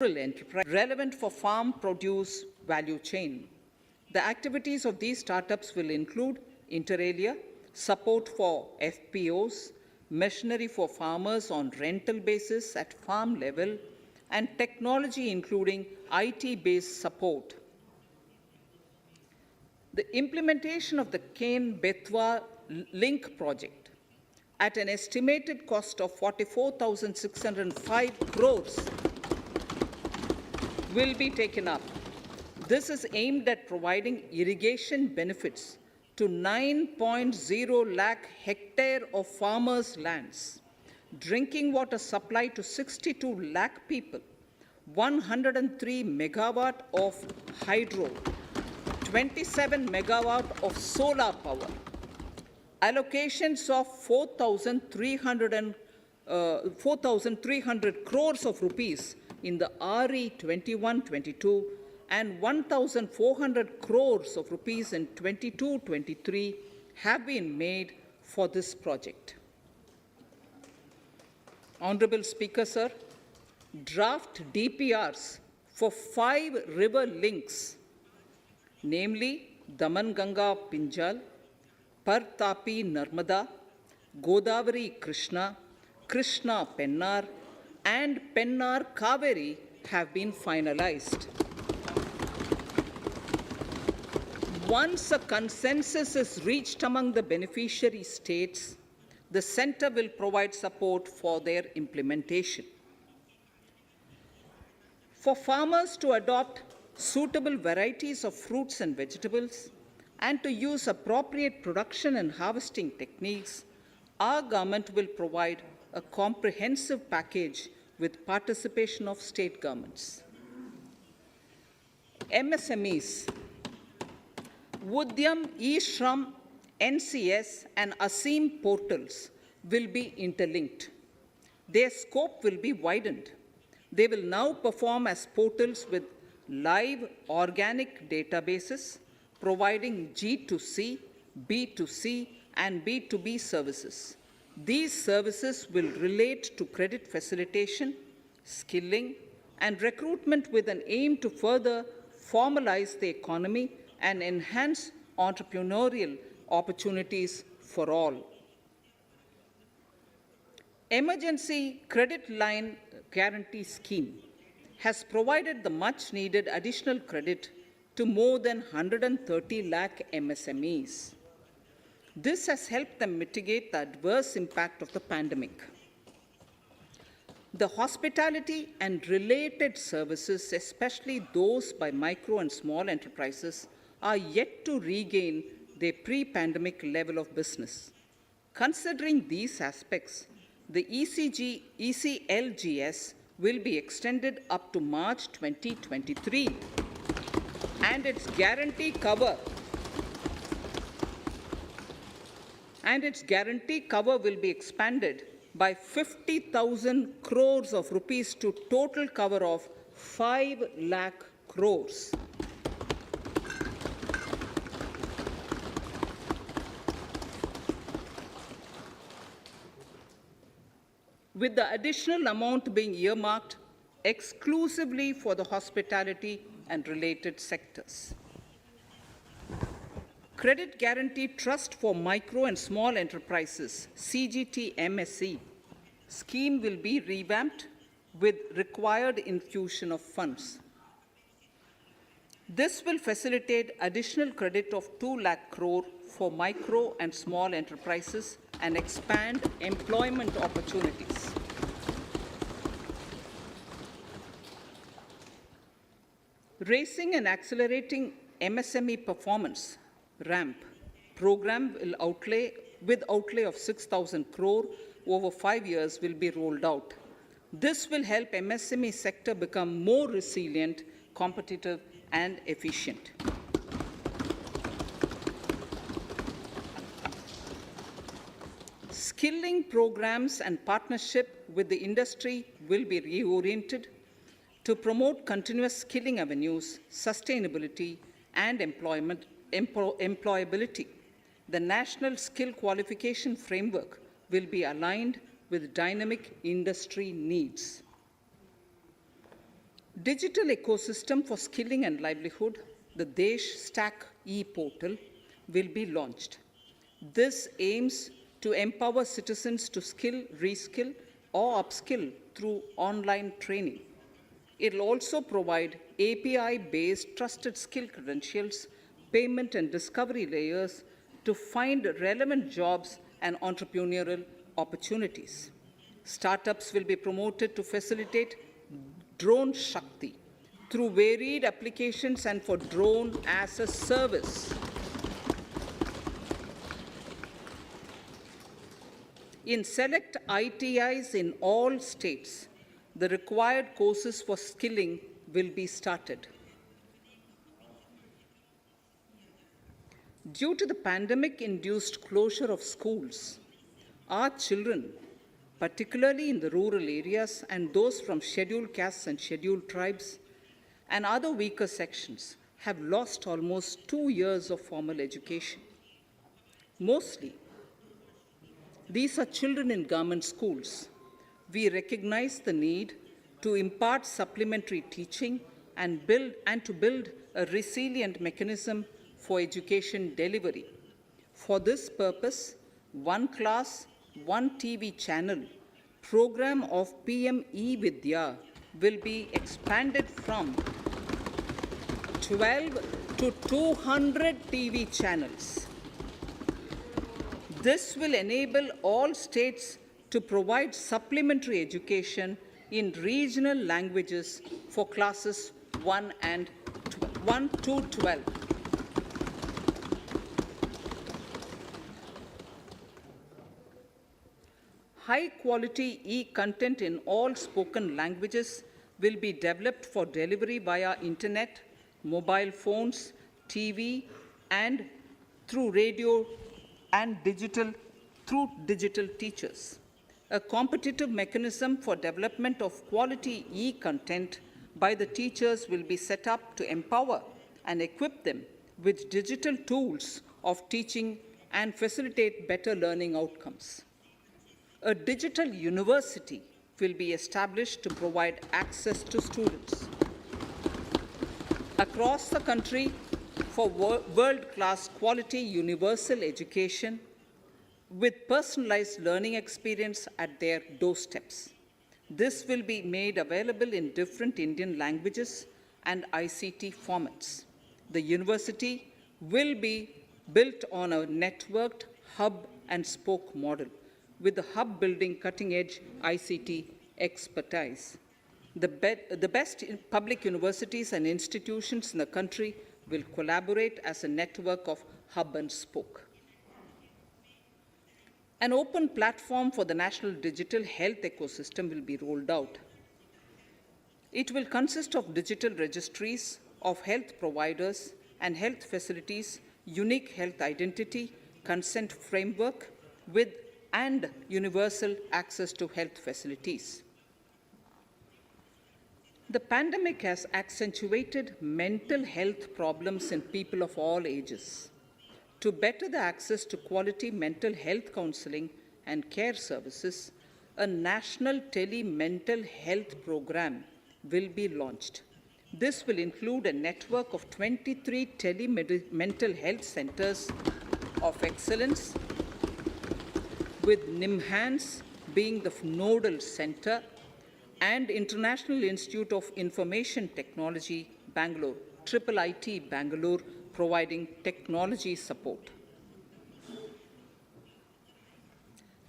enterprise relevant for farm produce value chain. The activities of these startups will include inter alia, support for FPOs, machinery for farmers on rental basis at farm level, and technology including IT-based support. The implementation of the Ken-Betwa link project at an estimated cost of 44,605 crores will be taken up. This is aimed at providing irrigation benefits to 9.0 lakh hectare of farmers' lands, drinking water supply to 62 lakh people, 103 megawatt of hydro, 27 megawatt of solar power, allocations of 4,300 crores of rupees in the RE 21-22 and 1,400 crores of rupees in 22-23 have been made for this project. Honorable Speaker, sir, draft DPRs for 5 river links, namely Daman-Ganga Pinjal, Par-Tapi Nirmala, Godavari Krishna, Krishna Pennar, and Pennar Kaveri have been finalized. Once a consensus is reached among the beneficiary states, the Centre will provide support for their implementation. For farmers to adopt suitable varieties of fruits and vegetables and to use appropriate production and harvesting techniques, our government will provide a comprehensive package with participation of state governments. MSMEs, Udyam, eShram, NCS, and ASEEM portals will be interlinked. Their scope will be widened. They will now perform as portals with live organic databases, providing G2C, B2C, and B2B services. These services will relate to credit facilitation, skilling, and recruitment with an aim to further formalize the economy and enhance entrepreneurial opportunities for all. Emergency Credit Line Guarantee Scheme has provided the much-needed additional credit to more than 130 lakh MSMEs. This has helped them mitigate the adverse impact of the pandemic. The hospitality and related services, especially those by micro and small enterprises, are yet to regain their pre-pandemic level of business. Considering these aspects, the ECLGS will be extended up to March 2023, and its guarantee cover will be expanded by 50,000 crores of rupees to total cover of 5 lakh crores. With the additional amount being earmarked exclusively for the hospitality and related sectors. Credit Guarantee Trust for Micro and Small Enterprises, CGT-MSE, scheme will be revamped with required infusion of funds. This will facilitate additional credit of 2 lakh crore for micro and small enterprises and expand employment opportunities. Raising and accelerating MSME performance RAMP program with outlay of 6,000 crore over 5 years will be rolled out. This will help MSME sector become more resilient, competitive, and efficient. Skilling programs and partnership with the industry will be reoriented to promote continuous skilling avenues, sustainability, and employability. The National Skill Qualification Framework will be aligned with dynamic industry needs. Digital ecosystem for skilling and livelihood, the Desh Stack e-portal, will be launched. This aims to empower citizens to skill, reskill, or upskill through online training. It will also provide API-based trusted skill credentials, payment and discovery layers to find relevant jobs and entrepreneurial opportunities. Startups will be promoted to facilitate drone Shakti through varied applications and for drone as a service. In select ITIs in all states, the required courses for skilling will be started. Due to the pandemic-induced closure of schools, our children, particularly in the rural areas and those from scheduled castes and scheduled tribes and other weaker sections, have lost almost 2 years of formal education. Mostly, these are children in government schools. We recognize the need to impart supplementary teaching and to build a resilient mechanism for education delivery. For this purpose, One Class, One TV channel program of PM eVidya will be expanded from 12 to 200 TV channels. This will enable all states to provide supplementary education in regional languages for classes 1 to 12. High-quality e-content in all spoken languages will be developed for delivery via internet, mobile phones, TV, and through radio and through digital teachers. A competitive mechanism for development of quality e-content by the teachers will be set up to empower and equip them with digital tools of teaching and facilitate better learning outcomes. A digital university will be established to provide access to students across the country for world-class quality universal education with personalized learning experience at their doorsteps. This will be made available in different Indian languages and ICT formats. The university will be built on a networked hub and spoke model, with the hub building cutting-edge ICT expertise. The best public universities and institutions in the country will collaborate as a network of hub and spoke. An open platform for the national digital health ecosystem will be rolled out. It will consist of digital registries of health providers and health facilities, unique health identity, consent framework, and universal access to health facilities. The pandemic has accentuated mental health problems in people of all ages. To better the access to quality mental health counseling and care services, a national tele-mental health program will be launched. This will include a network of 23 tele-mental health centers of excellence, with NIMHANS being the nodal center, and International Institute of Information Technology, Bangalore, IIIT Bangalore, providing technology support.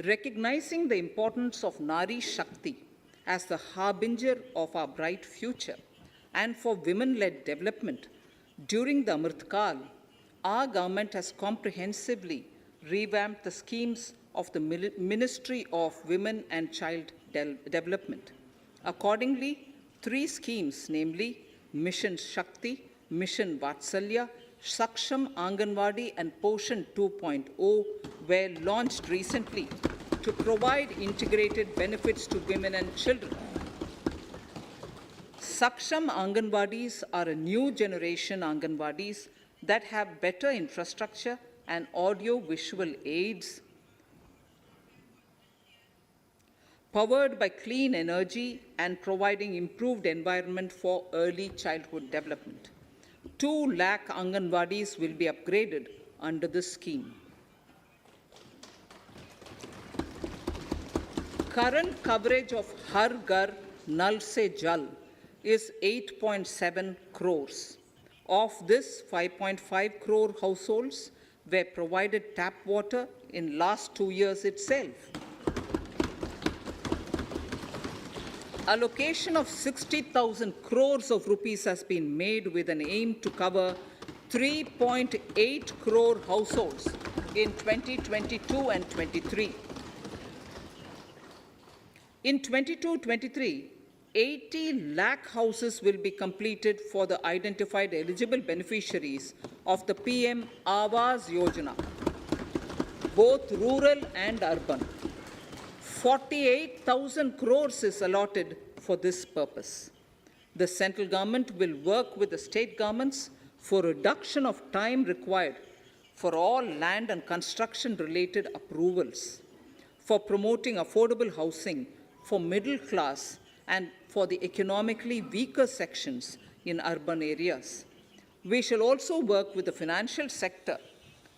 Recognizing the importance of Nari Shakti as the harbinger of our bright future and for women-led development, during the Amritkal, our government has comprehensively revamped the schemes of the Ministry of Women and Child Development. Accordingly, 3 schemes, namely Mission Shakti, Mission Vatsalya, Saksham Anganwadi, and Poshan 2.0 were launched recently to provide integrated benefits to women and children. Saksham Anganwadis are a new generation Anganwadis that have better infrastructure and audio-visual aids, powered by clean energy and providing improved environment for early childhood development. 2 lakh Anganwadis will be upgraded under this scheme. Current coverage of Har Ghar Nal Se Jal is 8.7 crores. Of this, 5.5 crore households were provided tap water in last 2 years itself. Allocation of 60,000 crores of rupees has been made with an aim to cover 3.8 crore households in 2022 and 23. In 22-23, 80 lakh houses will be completed for the identified eligible beneficiaries of the PM Awas Yojana, both rural and urban. 48,000 crores is allotted for this purpose. The central government will work with the state governments for reduction of time required for all land and construction related approvals, for promoting affordable housing for middle class and for the economically weaker sections in urban areas. We shall also work with the financial sector,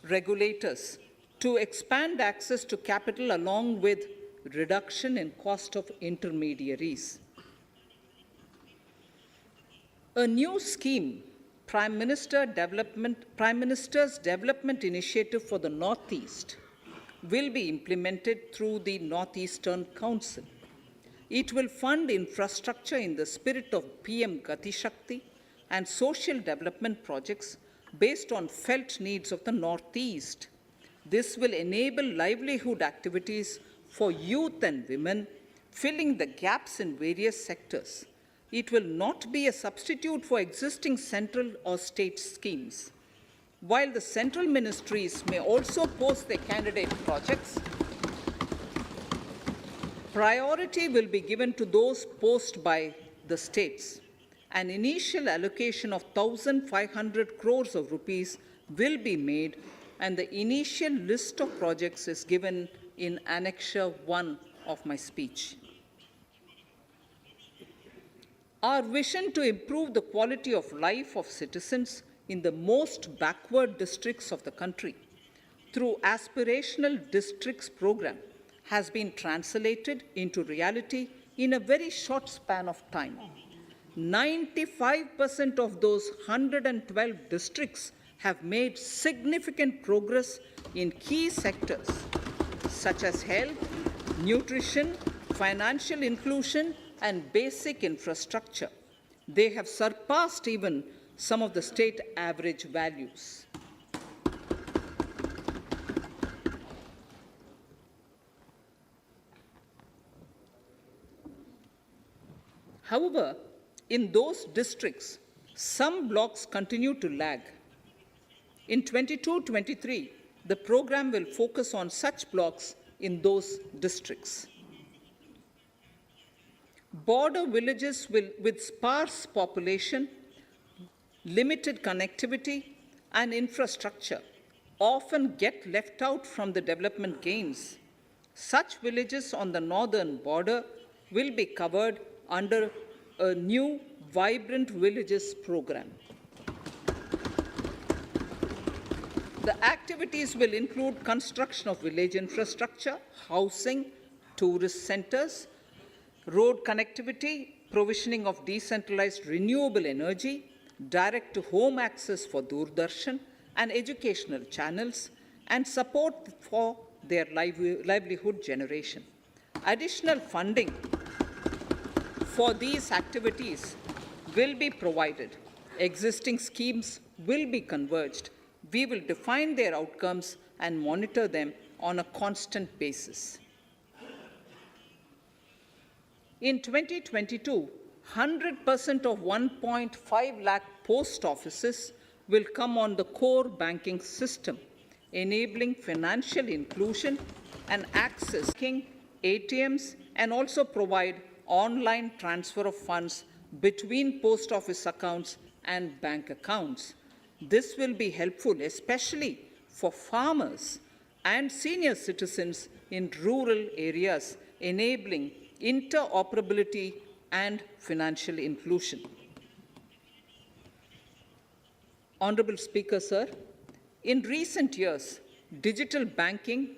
regulators, to expand access to capital along with reduction in cost of intermediaries. A new scheme, Prime Minister's Development Initiative for the Northeast, will be implemented through the Northeastern Council. It will fund infrastructure in the spirit of PM Gati Shakti and social development projects based on felt needs of the Northeast. This will enable livelihood activities for youth and women, filling the gaps in various sectors. It will not be a substitute for existing central or state schemes. While the central ministries may also post their candidate projects, priority will be given to those posted by the states. An initial allocation of 1,500 crores of rupees will be made, and the initial list of projects is given in Annexure 1 of my speech. Our vision to improve the quality of life of citizens in the most backward districts of the country through Aspirational Districts program has been translated into reality in a very short span of time. 95% of those 112 districts have made significant progress in key sectors such as health, nutrition, financial inclusion, and basic infrastructure. They have surpassed even some of the state average values. However, in those districts, some blocks continue to lag. In 22-23, the program will focus on such blocks in those districts. Border villages with sparse population, limited connectivity, and infrastructure often get left out from the development gains. Such villages on the northern border will be covered under a new Vibrant Villages program. The activities will include construction of village infrastructure, housing, tourist centers, road connectivity, provisioning of decentralized renewable energy, direct-to-home access for Doordarshan and educational channels, and support for their livelihood generation. Additional funding for these activities will be provided. Existing schemes will be converged. We will define their outcomes and monitor them on a constant basis. In 2022, 100% of 1.5 lakh post offices will come on the core banking system, enabling financial inclusion and access to ATMs, and also provide online transfer of funds between post office accounts and bank accounts. This will be helpful, especially for farmers and senior citizens in rural areas, enabling interoperability, and financial inclusion. Honorable Speaker, sir, in recent years, digital banking,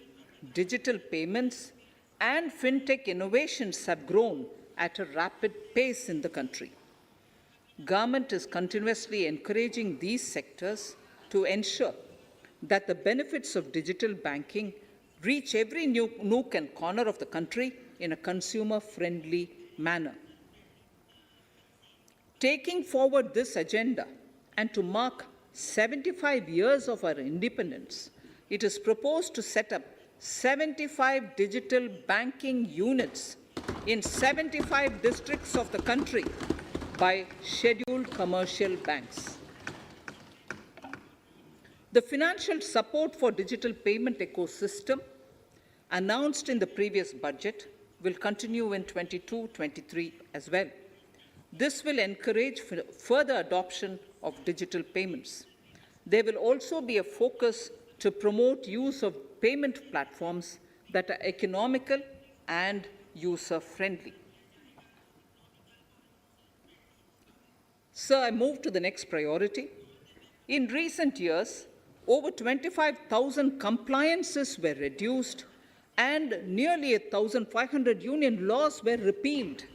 digital payments, and fintech innovations have grown at a rapid pace in the country. Government is continuously encouraging these sectors to ensure that the benefits of digital banking reach every nook and corner of the country in a consumer-friendly manner. Taking forward this agenda and to mark 75 years of our independence, it is proposed to set up 75 digital banking units in 75 districts of the country by scheduled commercial banks. The financial support for digital payment ecosystem announced in the previous budget will continue in 22-23 as well. This will encourage further adoption of digital payments. There will also be a focus to promote use of payment platforms that are economical and user-friendly. Sir, I move to the next priority. In recent years, over 25,000 compliances were reduced and nearly 1,500 union laws were repealed.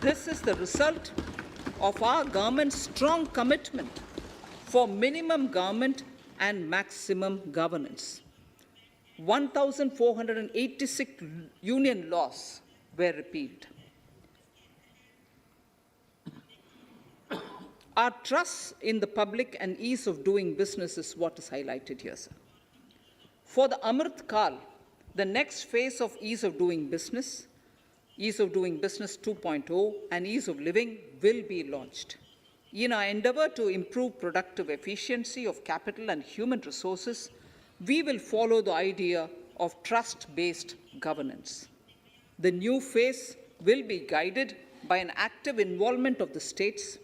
This is the result of our government's strong commitment for minimum government and maximum governance. 1,486 union laws were repealed. Our trust in the public and ease of doing business is what is highlighted here, sir. For the Amrit Kal, the next phase of ease of doing business 2.0, and ease of living will be launched. In our endeavor to improve productive efficiency of capital and human resources, we will follow the idea of trust-based governance. The new phase will be guided by an active involvement of the states,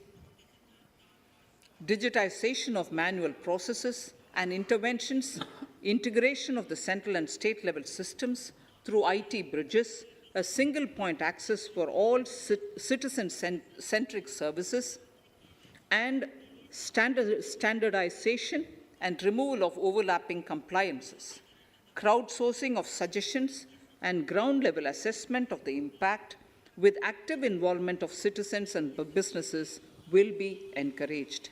digitization of manual processes and interventions, integration of the central and state level systems through IT bridges, a single point access for all citizen-centric services, and standardization and removal of overlapping compliances, crowdsourcing of suggestions and ground-level assessment of the impact with active involvement of citizens and businesses will be encouraged.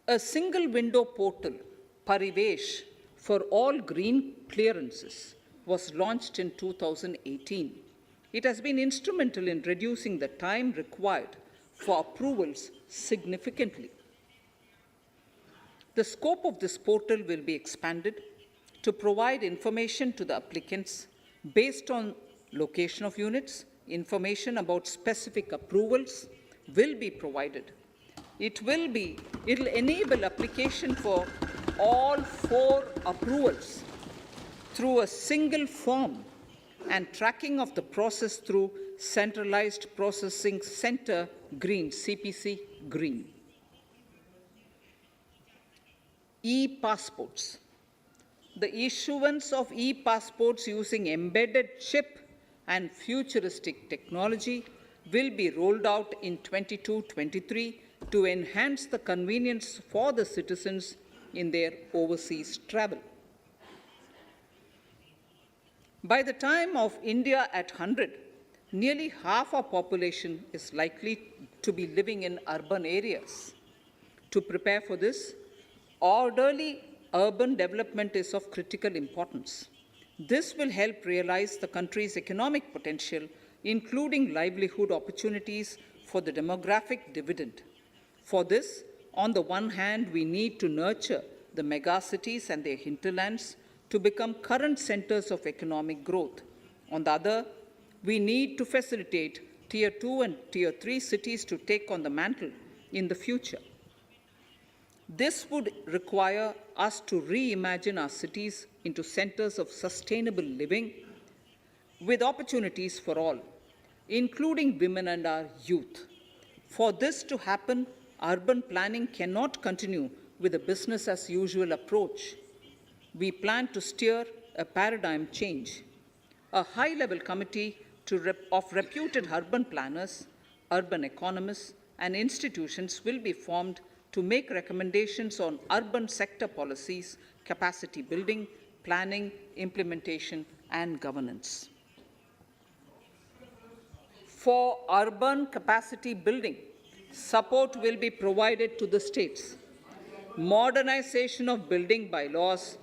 A single window portal, Parivesh, for all green clearances was launched in 2018. It has been instrumental in reducing the time required for approvals significantly. The scope of this portal will be expanded to provide information to the applicants based on location of units. Information about specific approvals will be provided. It will enable application for all 4 approvals through a single form and tracking of the process through Centralized Processing Center Green, CPC Green. E-passports. The issuance of e-passports using embedded chip and futuristic technology will be rolled out in 22-23 to enhance the convenience for the citizens in their overseas travel. By the time of India at 100, nearly half our population is likely to be living in urban areas. To prepare for this, orderly urban development is of critical importance. This will help realize the country's economic potential, including livelihood opportunities for the demographic dividend. For this, on the one hand, we need to nurture the megacities and their hinterlands to become current centers of economic growth. On the other, we need to facilitate Tier 2 and Tier 3 cities to take on the mantle in the future. This would require us to reimagine our cities into centers of sustainable living with opportunities for all, including women and our youth. For this to happen, urban planning cannot continue with a business-as-usual approach. We plan to steer a paradigm change. A high-level committee of reputed urban planners, urban economists, and institutions will be formed to make recommendations on urban sector policies, capacity building, planning, implementation, and governance. For urban capacity building, support will be provided to the states. Modernization of building bylaws,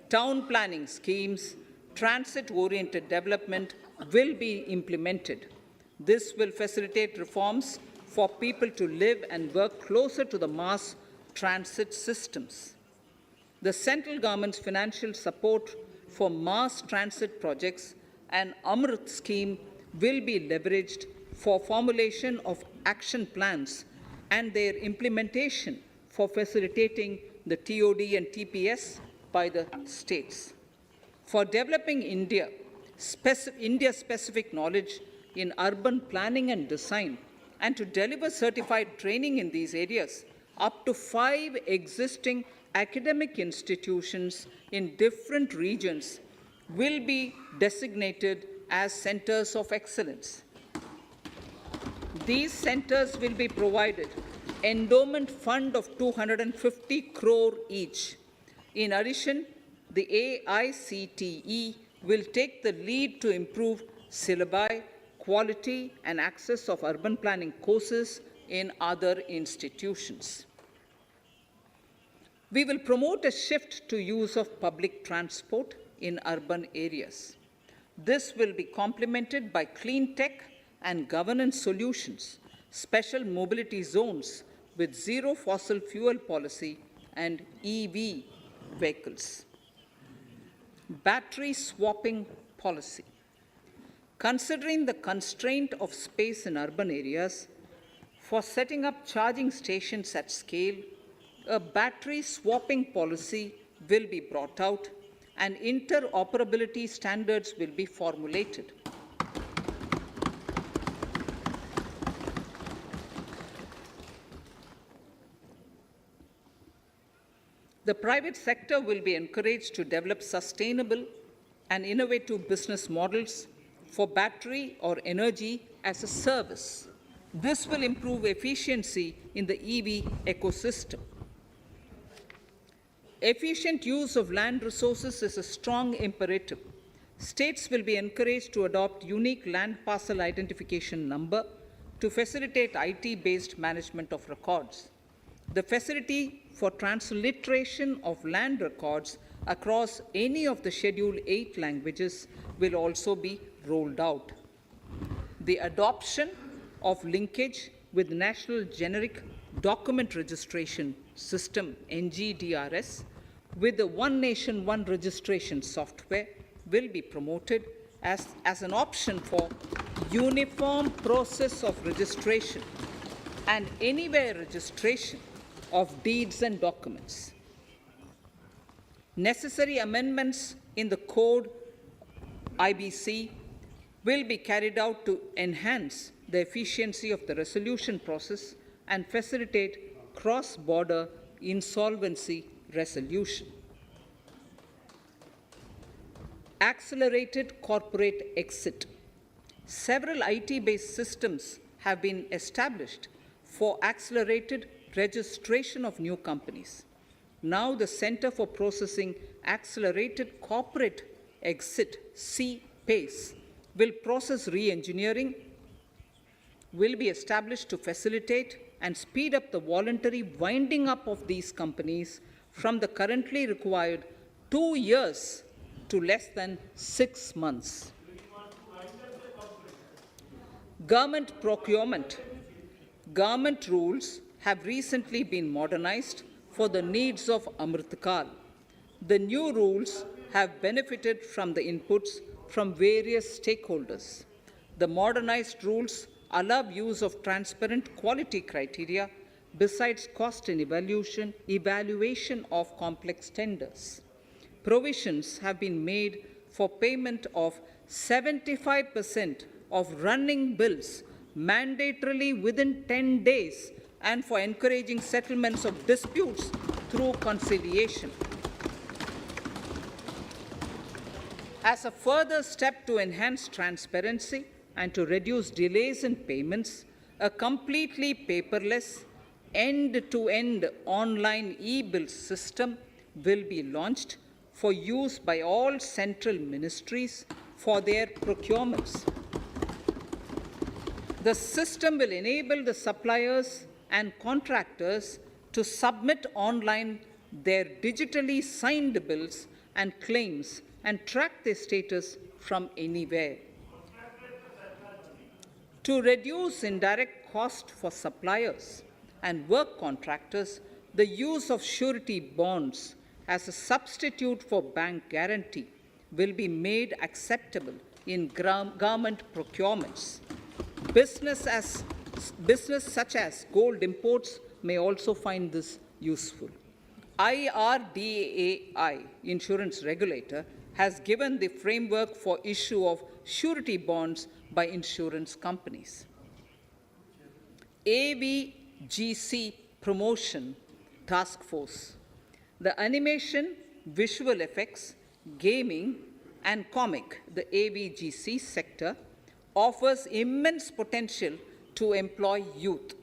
town planning schemes, transit-oriented development will be implemented. This will facilitate reforms for people to live and work closer to the mass transit systems. The central government's financial support for mass transit projects and Amrit scheme will be leveraged for formulation of action plans and their implementation for facilitating the TOD and TPS by the states. For developing India-specific knowledge in urban planning and design, and to deliver certified training in these areas, up to 5 existing academic institutions in different regions will be designated as centers of excellence. These centers will be provided endowment fund of 250 crore each. In addition, the AICTE will take the lead to improve syllabi, quality, and access of urban planning courses in other institutions. We will promote a shift to use of public transport in urban areas. This will be complemented by clean tech and governance solutions, special mobility zones with zero fossil fuel policy and EV vehicles. Battery swapping policy. Considering the constraint of space in urban areas, for setting up charging stations at scale, a battery swapping policy will be brought out and interoperability standards will be formulated. The private sector will be encouraged to develop sustainable and innovative business models for battery or energy as a service. This will improve efficiency in the EV ecosystem. Efficient use of land resources is a strong imperative. States will be encouraged to adopt unique land parcel identification number to facilitate IT-based management of records. The facility for transliteration of land records across any of the Schedule 8 languages will also be rolled out. The adoption of linkage with National Generic Document Registration System, NGDRS, with the One Nation, One Registration software will be promoted as an option for uniform process of registration and anywhere registration of deeds and documents. Necessary amendments in the code IBC will be carried out to enhance the efficiency of the resolution process and facilitate cross-border insolvency resolution. Accelerated corporate exit. Several IT-based systems have been established for accelerated registration of new companies. Now the Center for Processing Accelerated Corporate Exit, CPACE, will process re-engineering, will be established to facilitate and speed up the voluntary winding up of these companies from the currently required 2 years to less than 6 months. Government procurement. Government rules have recently been modernized for the needs of Amritkal. The new rules have benefited from the inputs from various stakeholders. The modernized rules allow use of transparent quality criteria besides cost and evaluation of complex tenders. Provisions have been made for payment of 75% of running bills mandatorily within 10 days and for encouraging settlements of disputes through conciliation. As a further step to enhance transparency and to reduce delays in payments, a completely paperless, end-to-end online e-bill system will be launched for use by all central ministries for their procurements. The system will enable the suppliers and contractors to submit online their digitally signed bills and claims and track their status from anywhere. To reduce indirect cost for suppliers and work contractors, the use of surety bonds as a substitute for bank guarantee will be made acceptable in government procurements. Business such as gold imports may also find this useful. IRDAI, insurance regulator, has given the framework for issue of surety bonds by insurance companies. AVGC Promotion Task Force. The animation, visual effects, gaming, and comic, the AVGC sector, offers immense potential to employ youth.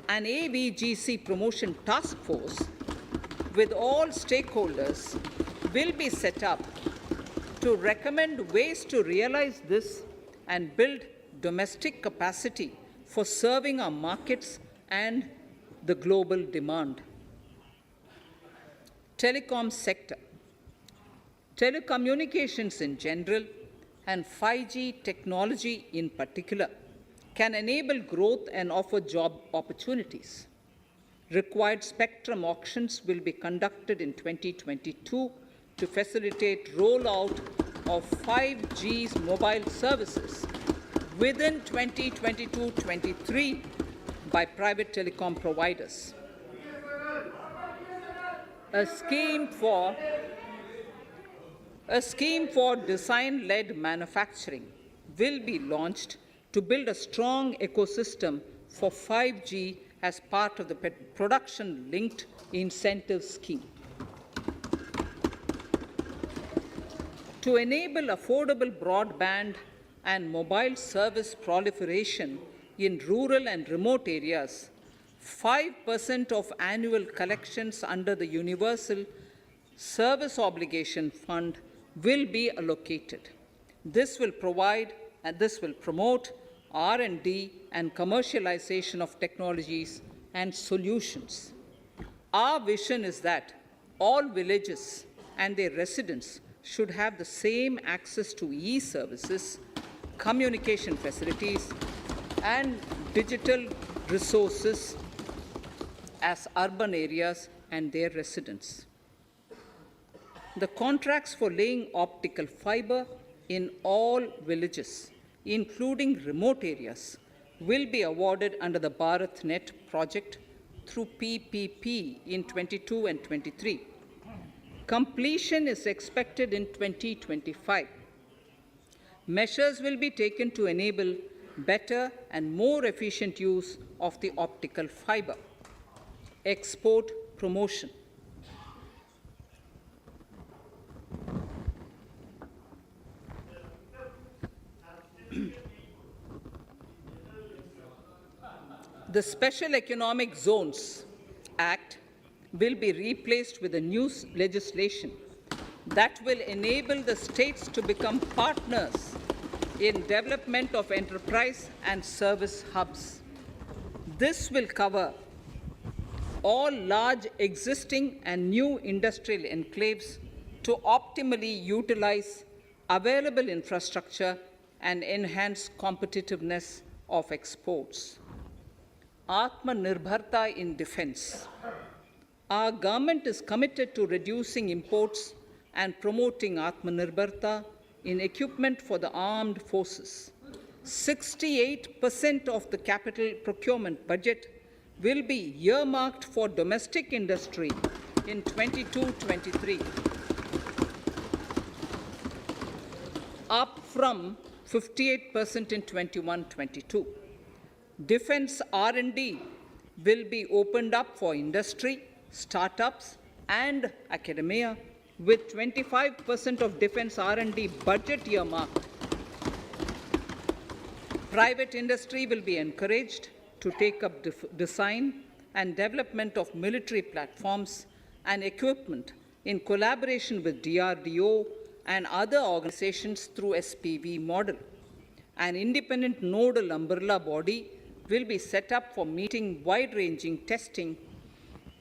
An AVGC Promotion Task Force with all stakeholders will be set up to recommend ways to realize this and build domestic capacity for serving our markets and the global demand. Telecom sector. Telecommunications in general and 5G technology in particular can enable growth and offer job opportunities. Required spectrum auctions will be conducted in 2022 to facilitate rollout of 5G's mobile services within 2022-23 by private telecom providers. A scheme for design-led manufacturing will be launched to build a strong ecosystem for 5G as part of the production-linked incentive scheme. To enable affordable broadband and mobile service proliferation in rural and remote areas, 5% of annual collections under the Universal Service Obligation Fund will be allocated. This will promote R&D and commercialization of technologies and solutions. Our vision is that all villages and their residents should have the same access to e-services, communication facilities, and digital resources as urban areas and their residents. The contracts for laying optical fiber in all villages, including remote areas, will be awarded under the BharatNet project through PPP in 22 and 23. Completion is expected in 2025. Measures will be taken to enable better and more efficient use of the optical fiber. Export promotion. The Special Economic Zones Act will be replaced with a new legislation that will enable the states to become partners in development of enterprise and service hubs. This will cover all large existing and new industrial enclaves to optimally utilize available infrastructure and enhance competitiveness of exports. Atmanirbharta in defense. Our government is committed to reducing imports and promoting Atmanirbharta in equipment for the armed forces. 68% of the capital procurement budget will be earmarked for domestic industry in 22-23, up from 58% in 21-22. Defense R&D will be opened up for industry, startups, and academia with 25% of defense R&D budget earmarked. Private industry will be encouraged to take up design and development of military platforms and equipment in collaboration with DRDO and other organizations through SPV model. An independent nodal umbrella body will be set up for meeting wide-ranging testing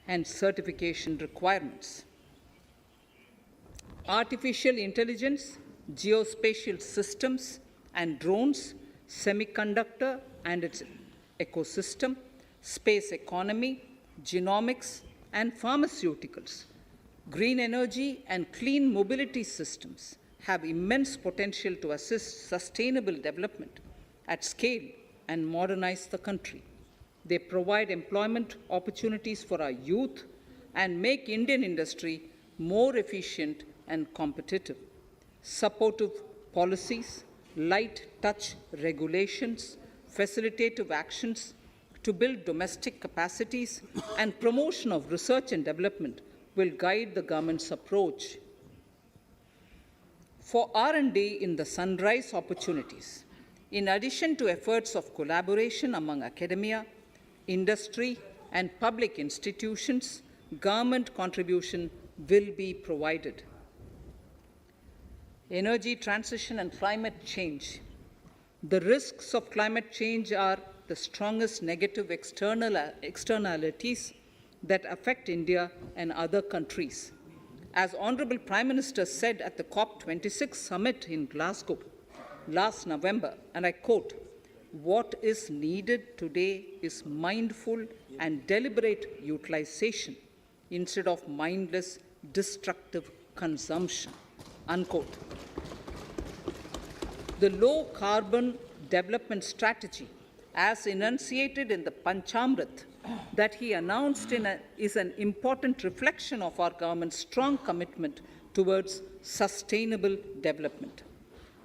and certification requirements. Artificial intelligence, geospatial systems and drones, semiconductor and its ecosystem, space economy, genomics and pharmaceuticals, green energy and clean mobility systems have immense potential to assist sustainable development at scale and modernize the country. They provide employment opportunities for our youth and make Indian industry more efficient and competitive. Supportive policies, light touch regulations, facilitative actions to build domestic capacities and promotion of research and development will guide the government's approach. For R&D in the sunrise opportunities, in addition to efforts of collaboration among academia, industry and public institutions, government contribution will be provided. Energy transition and climate change. The risks of climate change are the strongest negative externalities that affect India and other countries. As Honorable Prime Minister said at the COP26 summit in Glasgow last November, and I quote, "What is needed today is mindful and deliberate utilization instead of mindless, destructive consumption," unquote. The low carbon development strategy, as enunciated in the Panchamrit that he announced is an important reflection of our government's strong commitment towards sustainable development.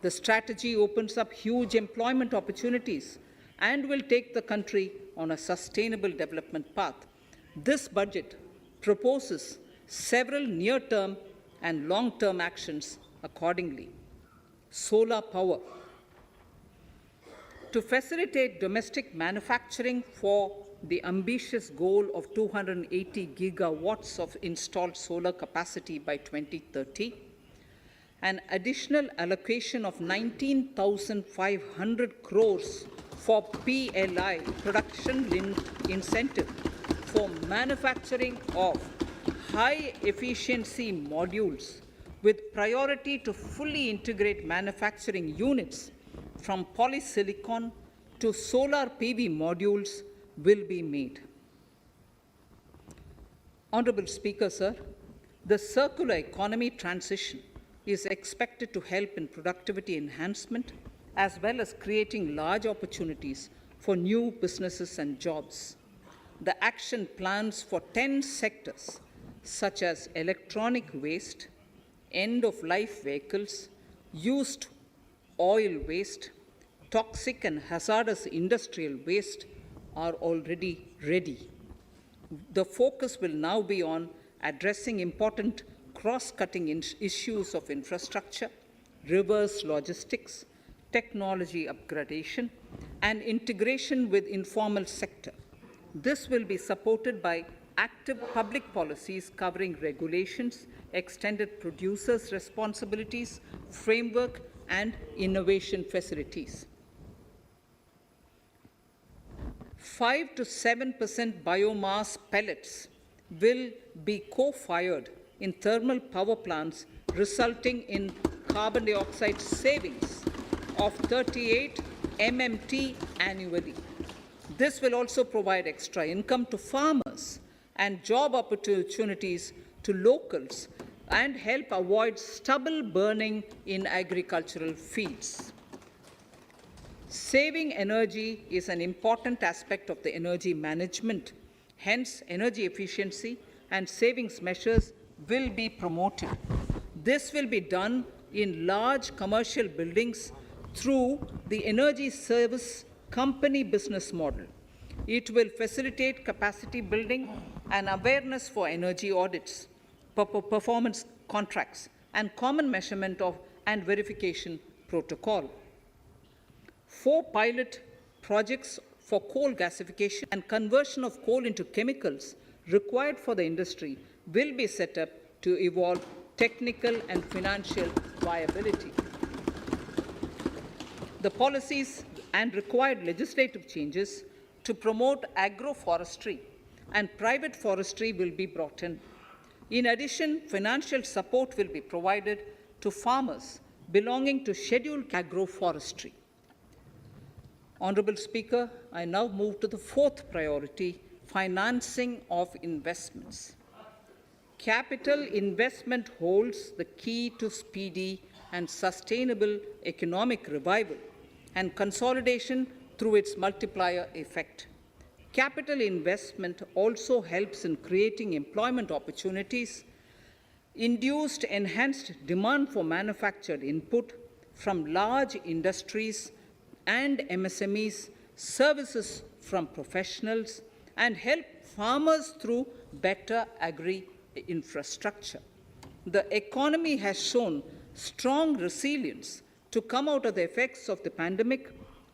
The strategy opens up huge employment opportunities and will take the country on a sustainable development path. This budget proposes several near-term and long-term actions accordingly. Solar power. To facilitate domestic manufacturing for the ambitious goal of 280 gigawatts of installed solar capacity by 2030, an additional allocation of 19,500 crores for PLI, production-linked incentive, for manufacturing of high-efficiency modules with priority to fully integrate manufacturing units from polysilicon to solar PV modules will be made. Honorable Speaker, sir, the circular economy transition is expected to help in productivity enhancement as well as creating large opportunities for new businesses and jobs. The action plans for 10 sectors such as electronic waste, end-of-life vehicles, used oil waste, toxic and hazardous industrial waste are already ready. The focus will now be on addressing important cross-cutting issues of infrastructure, reverse logistics, technology upgradation, and integration with informal sector. This will be supported by active public policies covering regulations, extended producers' responsibilities, framework, and innovation facilities. 5 to 7% biomass pellets will be co-fired in thermal power plants, resulting in carbon dioxide savings of 38 MMT annually. This will also provide extra income to farmers and job opportunities to locals and help avoid stubble burning in agricultural fields. Saving energy is an important aspect of the energy management. Hence, energy efficiency and savings measures will be promoted. This will be done in large commercial buildings through the energy service company business model. It will facilitate capacity building and awareness for energy audits, performance contracts and common measurement of and verification protocol. 4 pilot projects for coal gasification and conversion of coal into chemicals required for the industry will be set up to evolve technical and financial viability. The policies and required legislative changes to promote agroforestry and private forestry will be brought in. In addition, financial support will be provided to farmers belonging to scheduled agroforestry. Honorable Speaker, I now move to the 4th priority, financing of investments. Capital investment holds the key to speedy and sustainable economic revival and consolidation through its multiplier effect. Capital investment also helps in creating employment opportunities, induced enhanced demand for manufactured input from large industries and MSMEs, services from professionals, and help farmers through better agri-infrastructure. The economy has shown strong resilience to come out of the effects of the pandemic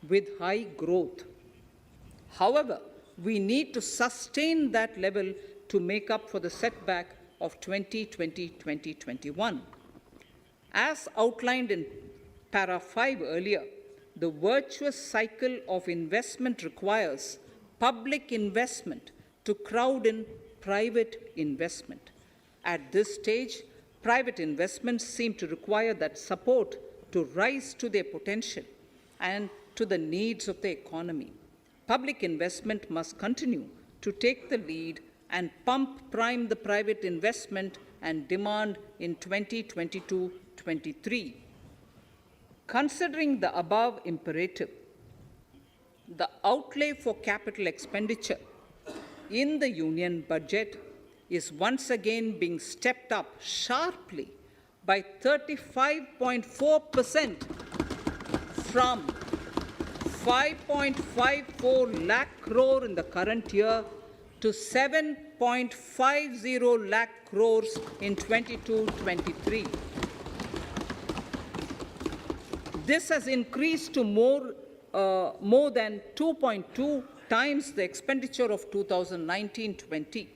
with high growth. However, we need to sustain that level to make up for the setback of 2020-2021. As outlined in para 5 earlier, the virtuous cycle of investment requires public investment to crowd in private investment. At this stage, private investments seem to require that support to rise to their potential and to the needs of the economy. Public investment must continue to take the lead and prime the private investment and demand in 2022-23. Considering the above imperative, the outlay for capital expenditure in the union budget is once again being stepped up sharply by 35.4% from 5.54 lakh crore in the current year to 7.50 lakh crores in 22-23. This has increased to more than 2.2 times the expenditure of 2019-20.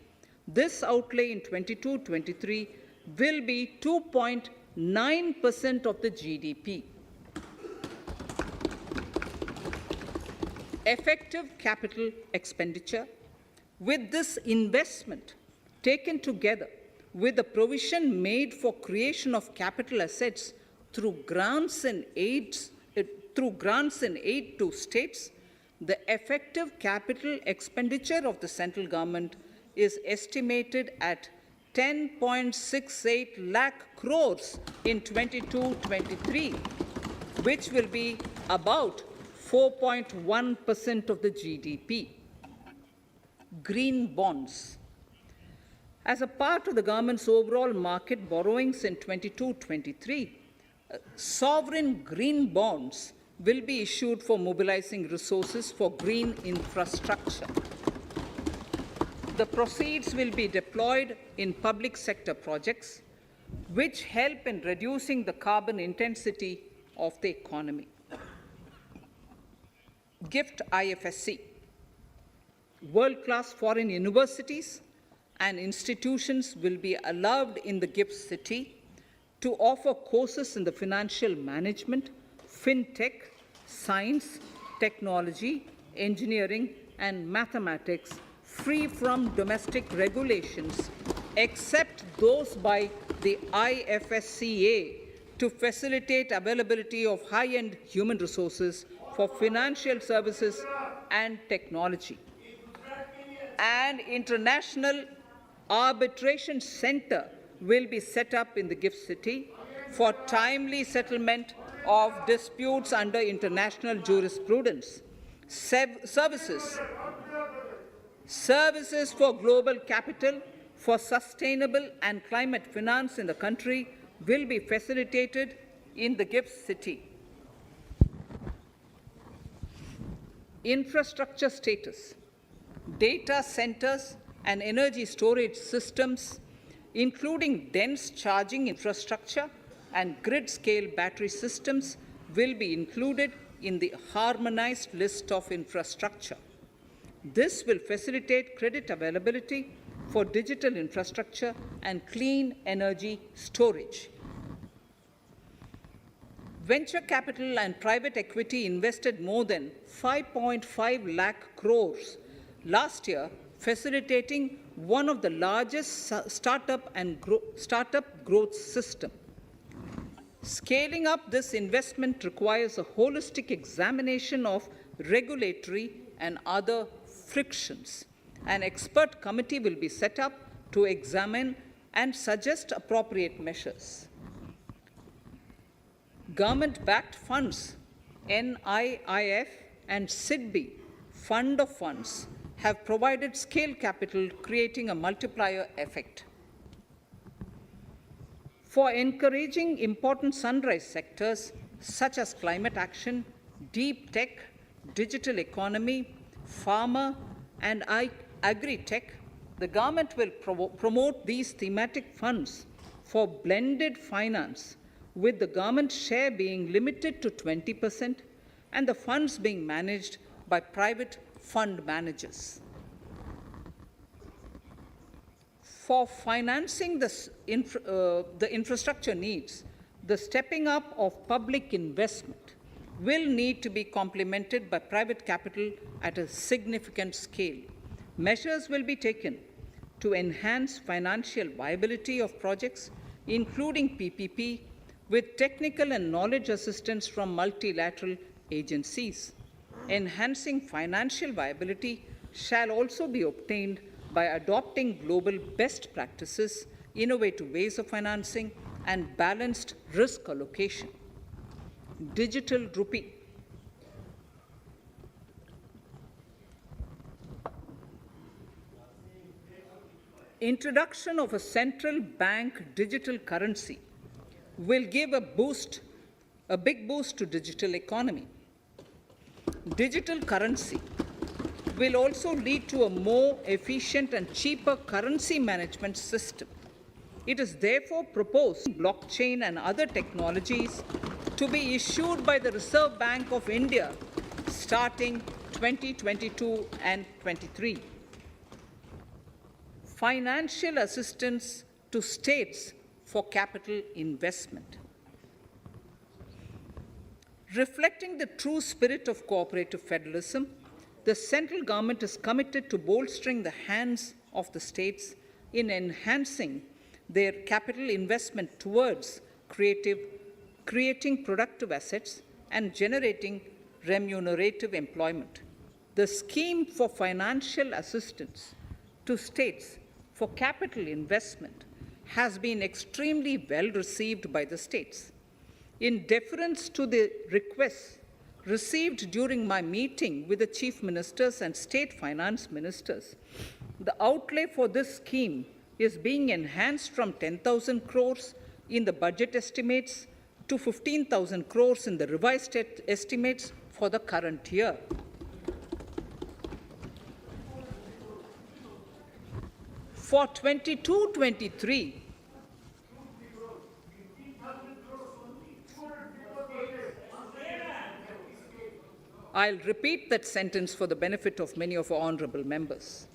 This outlay in 22-23 will be 2.9% of the GDP. Effective capital expenditure, with this investment taken together with the provision made for creation of capital assets through grants and aid to states, the effective capital expenditure of the central government is estimated at 10.68 lakh crores in 22-23, which will be about 4.1% of the GDP. Green bonds. As a part of the government's overall market borrowings in 22-23, sovereign green bonds will be issued for mobilizing resources for green infrastructure. The proceeds will be deployed in public sector projects, which help in reducing the carbon intensity of the economy. GIFT IFSC. World-class foreign universities and institutions will be allowed in the GIFT city to offer courses in the financial management, fintech, science, technology, engineering, and mathematics, free from domestic regulations, except those by the IFSCA, to facilitate availability of high-end human resources for financial services and technology. An international arbitration center will be set up in the GIFT city for timely settlement of disputes under international jurisprudence. Services for global capital, for sustainable and climate finance in the country will be facilitated in the GIFT city. Infrastructure status. Data centers and energy storage systems including dense charging infrastructure and grid-scale battery systems, will be included in the harmonized list of infrastructure. This will facilitate credit availability for digital infrastructure and clean energy storage. Venture capital and private equity invested more than 5.5 lakh crores last year, facilitating one of the largest startup growth system. Scaling up this investment requires a holistic examination of regulatory and other frictions. An expert committee will be set up to examine and suggest appropriate measures. Government-backed funds, NIIF and SIDBI, Fund of Funds, have provided scale capital, creating a multiplier effect. For encouraging important sunrise sectors such as climate action, deep tech, digital economy, pharma, and agri-tech, the government will promote these thematic funds for blended finance, with the government share being limited to 20% and the funds being managed by private fund managers. For financing the infrastructure needs, the stepping up of public investment will need to be complemented by private capital at a significant scale. Measures will be taken to enhance financial viability of projects, including PPP, with technical and knowledge assistance from multilateral agencies. Enhancing financial viability shall also be obtained by adopting global best practices, innovative ways of financing, and balanced risk allocation. Digital rupee. Introduction of a central bank digital currency will give a big boost to digital economy. Digital currency will also lead to a more efficient and cheaper currency management system. It is therefore proposed blockchain and other technologies to be issued by the Reserve Bank of India starting 2022 and 23. Financial assistance to states for capital investment. Reflecting the true spirit of cooperative federalism, the central government is committed to bolstering the hands of the states in enhancing their capital investment towards creating productive assets and generating remunerative employment. The scheme for financial assistance to states for capital investment has been extremely well received by the states. In deference to the requests received during my meeting with the chief ministers and state finance ministers, the outlay for this scheme is being enhanced from 10,000 crores in the budget estimates to 15,000 crores in the revised estimates for the current year. For 22-23, I'll repeat that sentence for the benefit of many of our honorable members.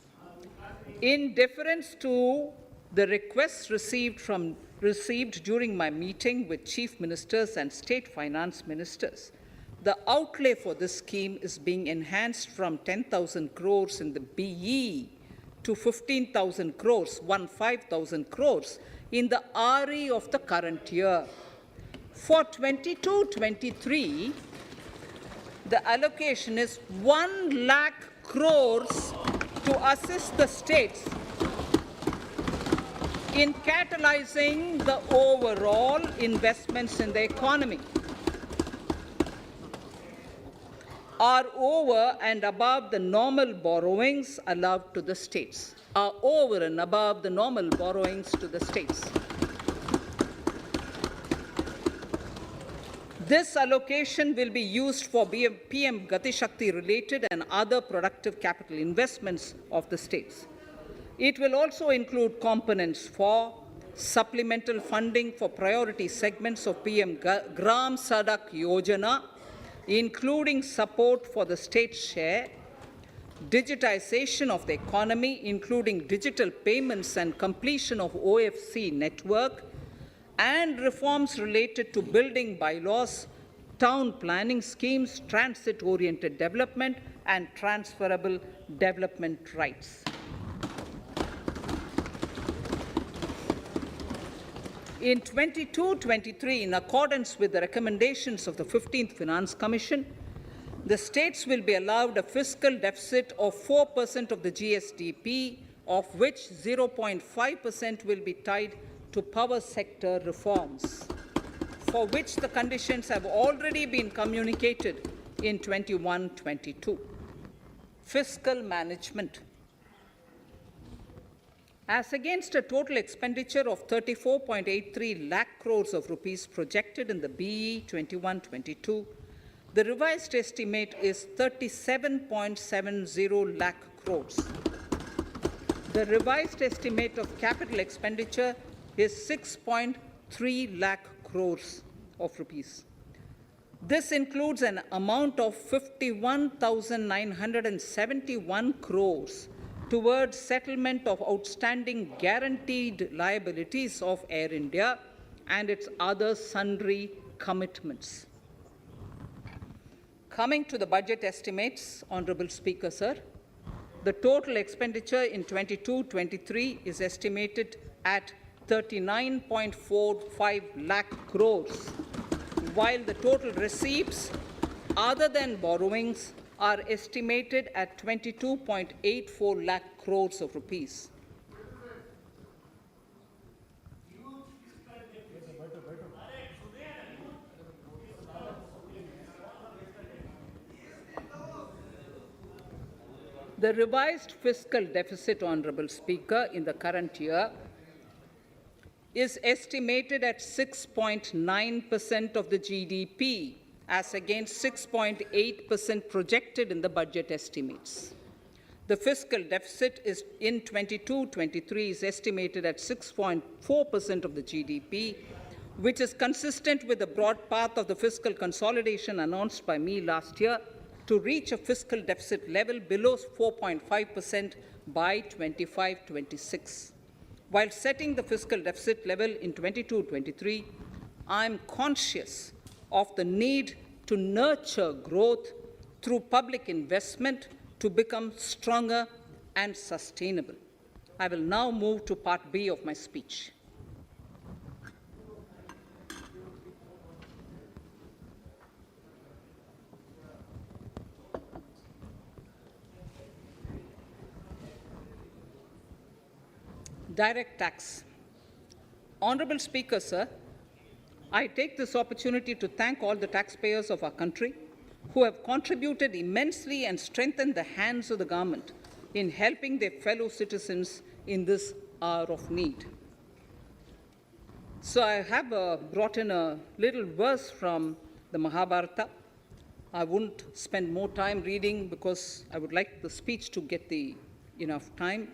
In deference to the requests received during my meeting with chief ministers and state finance ministers, the outlay for this scheme is being enhanced from 10,000 crores in the BE to 15,000 crores, 15,000 crores in the RE of the current year. For 22-23, the allocation is 1 lakh crores to assist the states in catalyzing the overall investments in the economy. Are over and above the normal borrowings allowed to the states. Are over and above the normal borrowings to the states. This allocation will be used for PM Gati Shakti related and other productive capital investments of the states. It will also include components for supplemental funding for priority segments of PM Gram Sadak Yojana, including support for the state share, digitization of the economy, including digital payments and completion of OFC network, and reforms related to building bylaws, town planning schemes, transit-oriented development, and transferable development rights. In 22-23, in accordance with the recommendations of the 15th Finance Commission, the states will be allowed a fiscal deficit of 4% of the GSDP, of which 0.5% will be tied to power sector reforms, for which the conditions have already been communicated in 21-22. Fiscal management. As against a total expenditure of 34.83 lakh crores of rupees projected in the BE 21-22, the revised estimate is 37.70 lakh crores. The revised estimate of capital expenditure is 6.3 lakh crores of rupees. This includes an amount of 51,971 crores towards settlement of outstanding guaranteed liabilities of Air India and its other sundry commitments. Coming to the budget estimates, Honorable Speaker, sir, the total expenditure in 22-23 is estimated at 39.45 lakh crores, while the total receipts other than borrowings are estimated at 22.84 lakh crores of rupees. The revised fiscal deficit, Honorable Speaker, in the current year is estimated at 6.9% of the GDP, as against 6.8% projected in the budget estimates. The fiscal deficit is in 22-23 is estimated at 6.4% of the GDP, which is consistent with the broad path of the fiscal consolidation announced by me last year to reach a fiscal deficit level below 4.5% by 25-26. While setting the fiscal deficit level in 22-23, I am conscious of the need to nurture growth through public investment to become stronger and sustainable. I will now move to Part B of my speech. Direct tax. Honorable Speaker, sir, I take this opportunity to thank all the taxpayers of our country who have contributed immensely and strengthened the hands of the government in helping their fellow citizens in this hour of need. So I have brought in a little verse from the Mahabharata. I won't spend more time reading because I would like the speech to get enough time.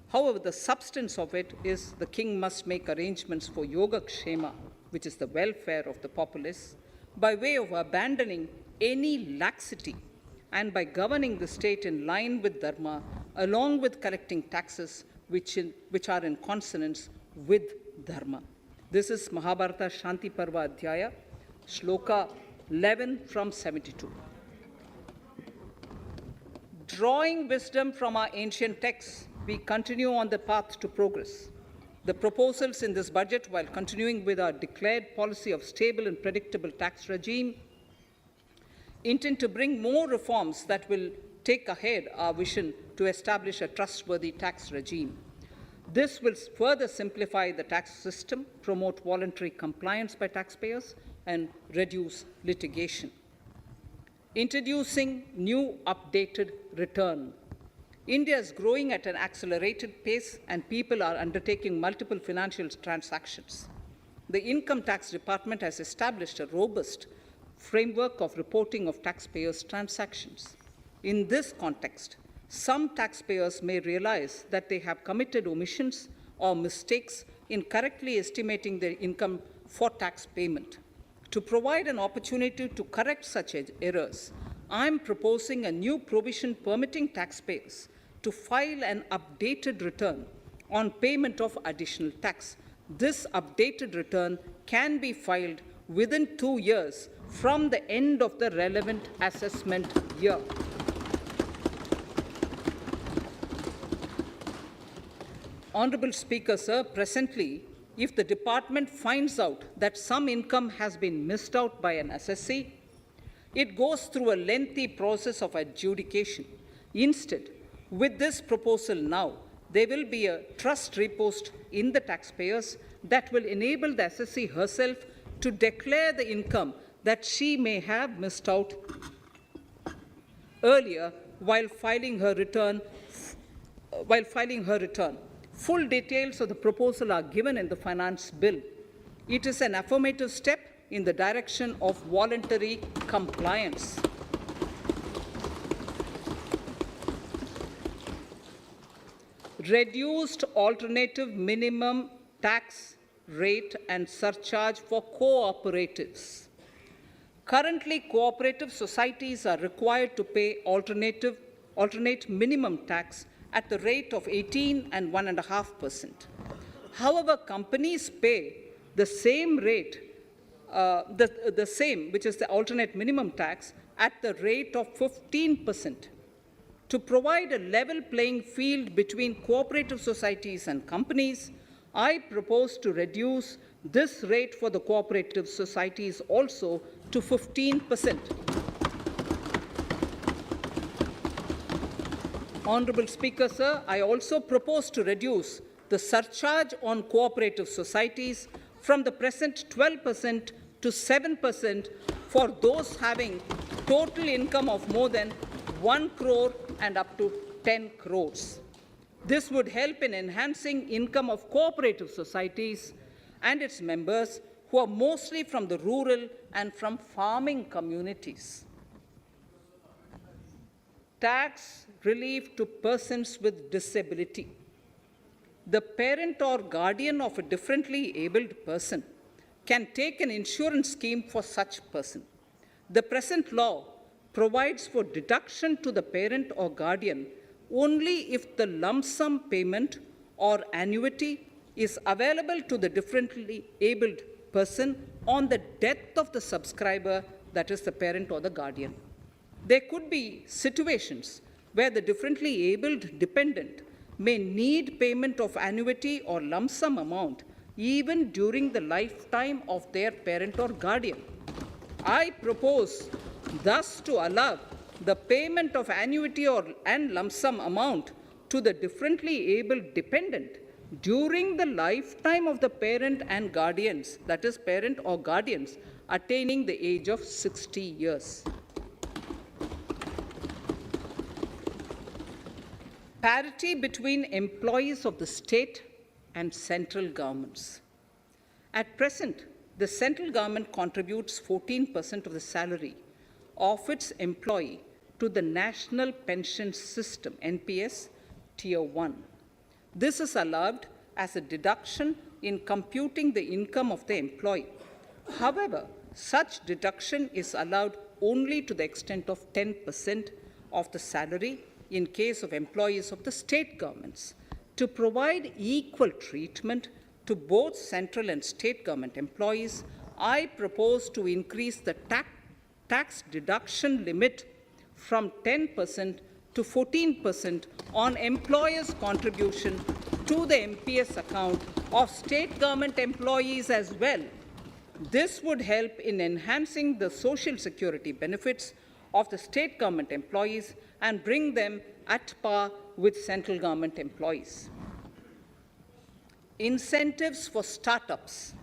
However, the substance of it is the king must make arrangements for yoga kshema, which is the welfare of the populace, by way of abandoning any laxity and by governing the state in line with dharma, along with collecting taxes which are in consonance with dharma. This is Mahabharata Shanti Parva Adhyaya, Shloka 11 from 72. Drawing wisdom from our ancient texts, we continue on the path to progress. The proposals in this budget, while continuing with our declared policy of stable and predictable tax regime, intend to bring more reforms that will take ahead our vision to establish a trustworthy tax regime. This will further simplify the tax system, promote voluntary compliance by taxpayers, and reduce litigation. Introducing new updated return. India is growing at an accelerated pace, and people are undertaking multiple financial transactions. The Income Tax Department has established a robust framework of reporting of taxpayers' transactions. In this context, some taxpayers may realize that they have committed omissions or mistakes in correctly estimating their income for tax payment. To provide an opportunity to correct such errors, I am proposing a new provision permitting taxpayers to file an updated return on payment of additional tax. This updated return can be filed within 2 years from the end of the relevant assessment year. Honorable Speaker, sir, presently, if the department finds out that some income has been missed out by an assessee, it goes through a lengthy process of adjudication. Instead, with this proposal now, there will be a trust repost in the taxpayers that will enable the assessee herself to declare the income that she may have missed out earlier while filing her return. Full details of the proposal are given in the finance bill. It is an affirmative step in the direction of voluntary compliance. Reduced alternative minimum tax rate and surcharge for cooperatives. Currently, cooperative societies are required to pay alternate minimum tax at the rate of 18 and 1.5%. However, companies pay the same rate, which is the alternate minimum tax, at the rate of 15%. To provide a level playing field between cooperative societies and companies, I propose to reduce this rate for the cooperative societies also to 15%. Honorable Speaker, sir, I also propose to reduce the surcharge on cooperative societies from the present 12% to 7% for those having total income of more than 1 crore and up to 10 crores. This would help in enhancing income of cooperative societies and its members who are mostly from the rural and from farming communities. Tax relief to persons with disability. The parent or guardian of a differently abled person can take an insurance scheme for such person. The present law provides for deduction to the parent or guardian only if the lump sum payment or annuity is available to the differently abled person on the death of the subscriber, that is the parent or the guardian. There could be situations where the differently abled dependent may need payment of annuity or lump sum amount even during the lifetime of their parent or guardian. I propose thus to allow the payment of annuity and lump sum amount to the differently abled dependent during the lifetime of the parent and guardians, that is parent or guardians, attaining the age of 60 years. Parity between employees of the state and central governments. At present, the central government contributes 14% of the salary of its employee to the National Pension System, NPS, Tier 1. This is allowed as a deduction in computing the income of the employee. However, such deduction is allowed only to the extent of 10% of the salary in case of employees of the state governments. To provide equal treatment to both central and state government employees, I propose to increase the tax deduction limit from 10% to 14% on employers' contribution to the MPS account of state government employees as well. This would help in enhancing the social security benefits of the state government employees and bring them at par with central government employees. Incentives for startups.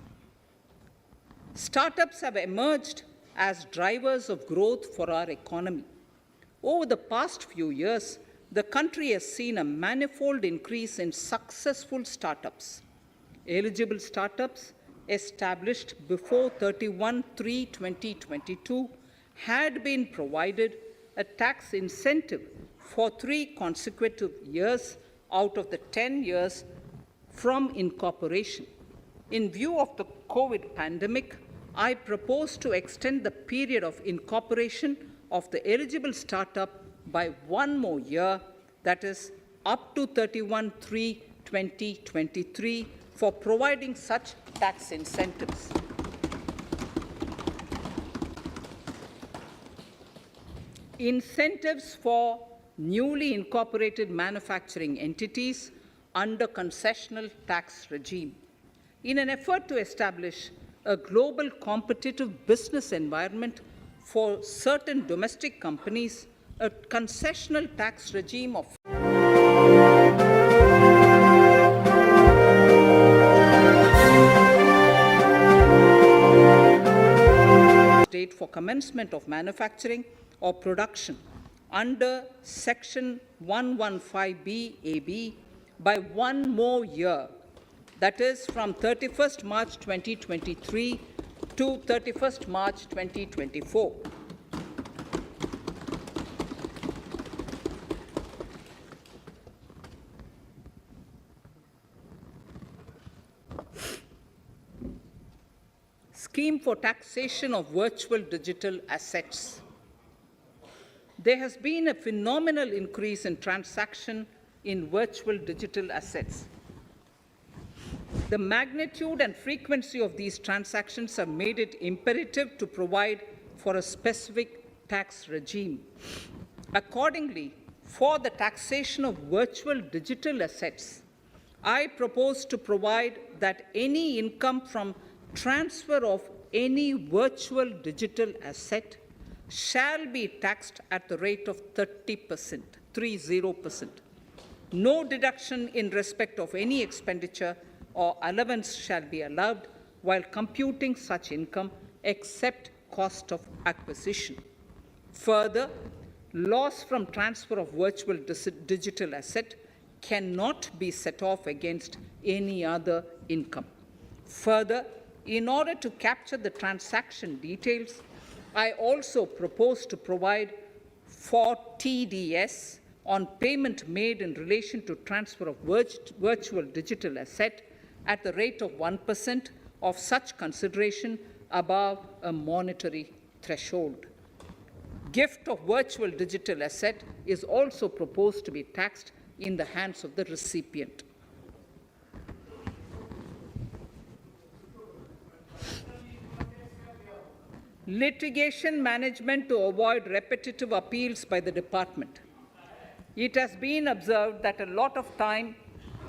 Startups have emerged as drivers of growth for our economy. Over the past few years, the country has seen a manifold increase in successful startups. Eligible startups established before 31/3/2022 had been provided a tax incentive for 3 consecutive years out of the 10 years from incorporation. In view of the COVID pandemic, I propose to extend the period of incorporation of the eligible startup by 1 more year, that is up to 31/3/2023, for providing such tax incentives. Incentives for newly incorporated manufacturing entities under concessional tax regime. In an effort to establish a global competitive business environment for certain domestic companies, a concessional tax regime of date for commencement of manufacturing or production under Section 115B AB by 1 more year, that is from 31st March 2023 to 31st March 2024. Scheme for taxation of virtual digital assets. There has been a phenomenal increase in transaction in virtual digital assets. The magnitude and frequency of these transactions have made it imperative to provide for a specific tax regime. Accordingly, for the taxation of virtual digital assets, I propose to provide that any income from transfer of any virtual digital asset shall be taxed at the rate of 30%, 30%. No deduction in respect of any expenditure or allowance shall be allowed while computing such income except cost of acquisition. Further, loss from transfer of virtual digital asset cannot be set off against any other income. Further, in order to capture the transaction details, I also propose to provide for TDS on payment made in relation to transfer of virtual digital asset at the rate of 1% of such consideration above a monetary threshold. Gift of virtual digital asset is also proposed to be taxed in the hands of the recipient. Litigation management to avoid repetitive appeals by the department. It has been observed that a lot of time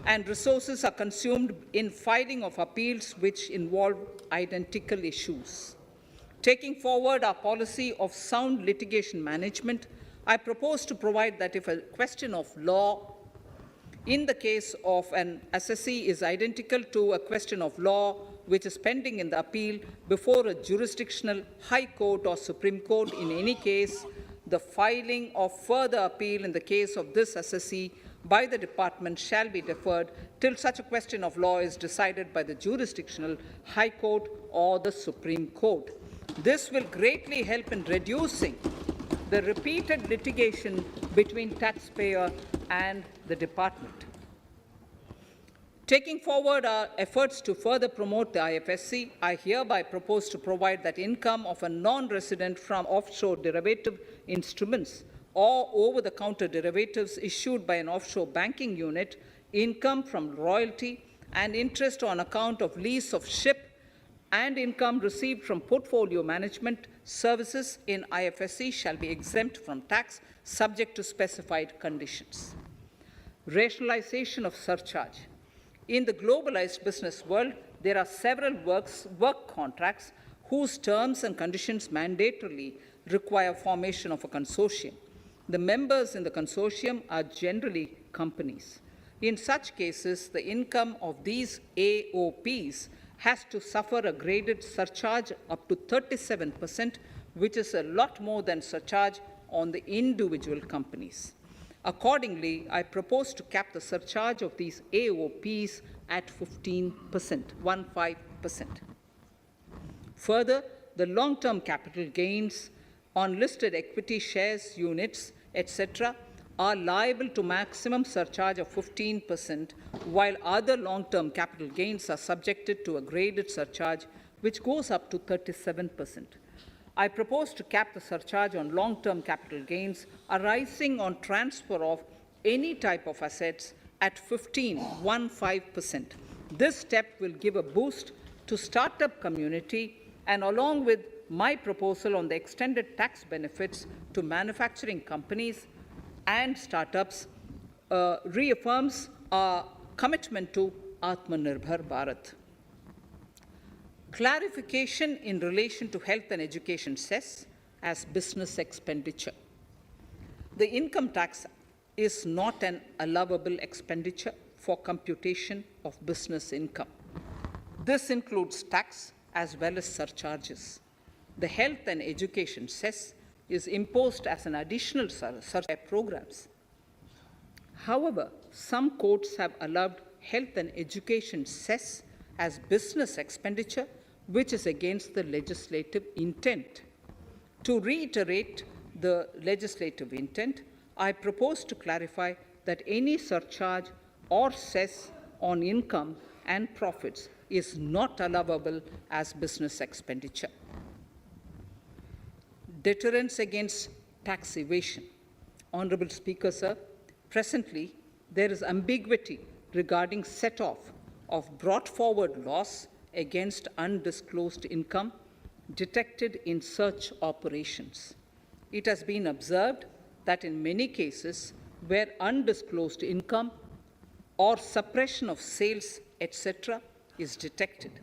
and resources are consumed in filing of appeals which involve identical issues. Taking forward our policy of sound litigation management, I propose to provide that if a question of law in the case of an assessee is identical to a question of law which is pending in the appeal before a jurisdictional high court or Supreme Court, in any case, the filing of further appeal in the case of this assessee by the department shall be deferred till such a question of law is decided by the jurisdictional high court or the Supreme Court. This will greatly help in reducing the repeated litigation between taxpayer and the department. Taking forward our efforts to further promote the IFSC, I hereby propose to provide that income of a non-resident from offshore derivative instruments or over-the-counter derivatives issued by an offshore banking unit, income from royalty and interest on account of lease of ship, and income received from portfolio management services in IFSC shall be exempt from tax subject to specified conditions. Rationalization of surcharge. In the globalized business world, there are several work contracts whose terms and conditions mandatorily require formation of a consortium. The members in the consortium are generally companies. In such cases, the income of these AOPs has to suffer a graded surcharge up to 37%, which is a lot more than surcharge on the individual companies. Accordingly, I propose to cap the surcharge of these AOPs at 15%, 15%. Further, the long-term capital gains on listed equity shares, units, etc., are liable to maximum surcharge of 15%, while other long-term capital gains are subjected to a graded surcharge which goes up to 37%. I propose to cap the surcharge on long-term capital gains arising on transfer of any type of assets at 15%. This step will give a boost to startup community, and along with my proposal on the extended tax benefits to manufacturing companies and startups, reaffirms our commitment to Atmanirbhar Bharat. Clarification in relation to health and education cess as business expenditure. The income tax is not an allowable expenditure for computation of business income. This includes tax as well as surcharges. The health and education cess is imposed as an additional surcharge programs. However, some courts have allowed health and education cess as business expenditure, which is against the legislative intent. To reiterate the legislative intent, I propose to clarify that any surcharge or cess on income and profits is not allowable as business expenditure. Deterrence against tax evasion. Honorable Speaker, sir, presently there is ambiguity regarding set-off of brought forward loss against undisclosed income detected in search operations. It has been observed that in many cases where undisclosed income or suppression of sales, etc., is detected,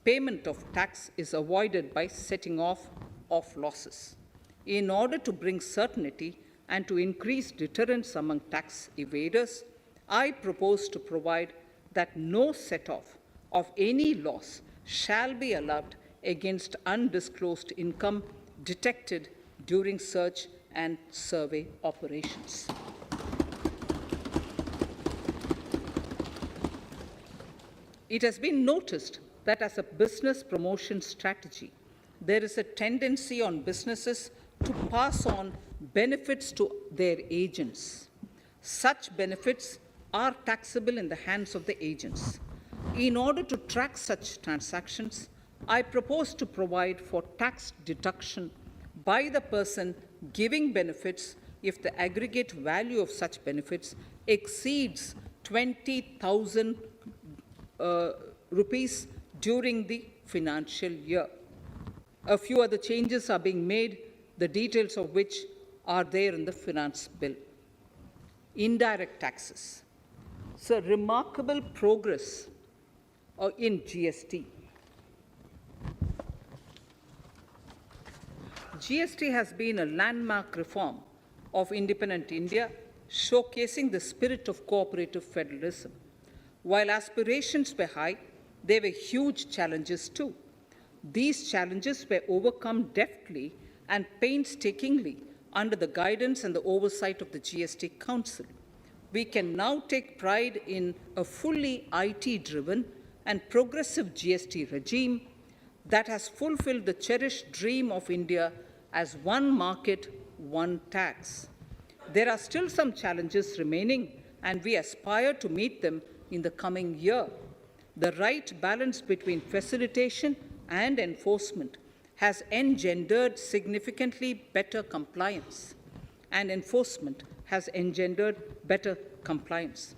payment of tax is avoided by setting off of losses. In order to bring certainty and to increase deterrence among tax evaders, I propose to provide that no set-off of any loss shall be allowed against undisclosed income detected during search and survey operations. It has been noticed that as a business promotion strategy, there is a tendency on businesses to pass on benefits to their agents. Such benefits are taxable in the hands of the agents. In order to track such transactions, I propose to provide for tax deduction by the person giving benefits if the aggregate value of such benefits exceeds 20,000 rupees during the financial year. A few other changes are being made, the details of which are there in the finance bill. Indirect taxes. So remarkable progress in GST. GST has been a landmark reform of independent India, showcasing the spirit of cooperative federalism. While aspirations were high, there were huge challenges too. These challenges were overcome deftly and painstakingly under the guidance and the oversight of the GST Council. We can now take pride in a fully IT-driven and progressive GST regime that has fulfilled the cherished dream of India as one market, one tax. There are still some challenges remaining, and we aspire to meet them in the coming year. The right balance between facilitation and enforcement has engendered significantly better compliance, and enforcement has engendered better compliance.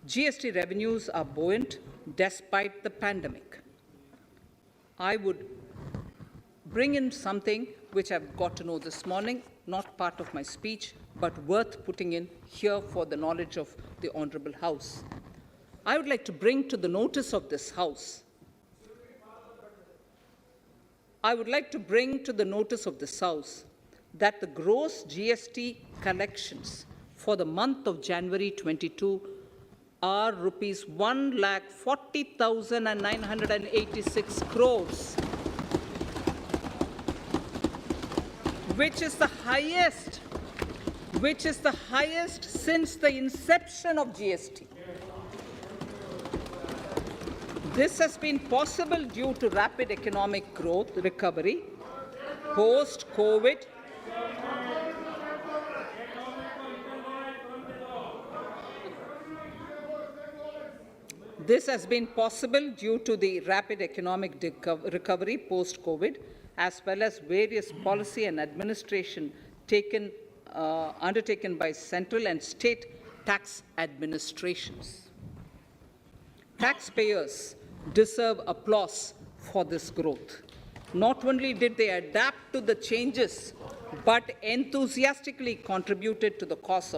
GST revenues are buoyant despite the pandemic. I would bring in something which I've got to know this morning, not part of my speech, but worth putting in here for the knowledge of the Honorable House. I would like to bring to the notice of this House that the gross GST collections for the month of January 22 are rupees 1,40,986 crores, which is the highest since the inception of GST. This has been possible due to rapid economic growth, recovery, post-COVID, This has been possible due to the rapid economic recovery post-COVID, as well as various policy and administration undertaken by central and state tax administrations. Taxpayers deserve applause for this growth. Not only did they adapt to the changes, but enthusiastically contributed to the cause of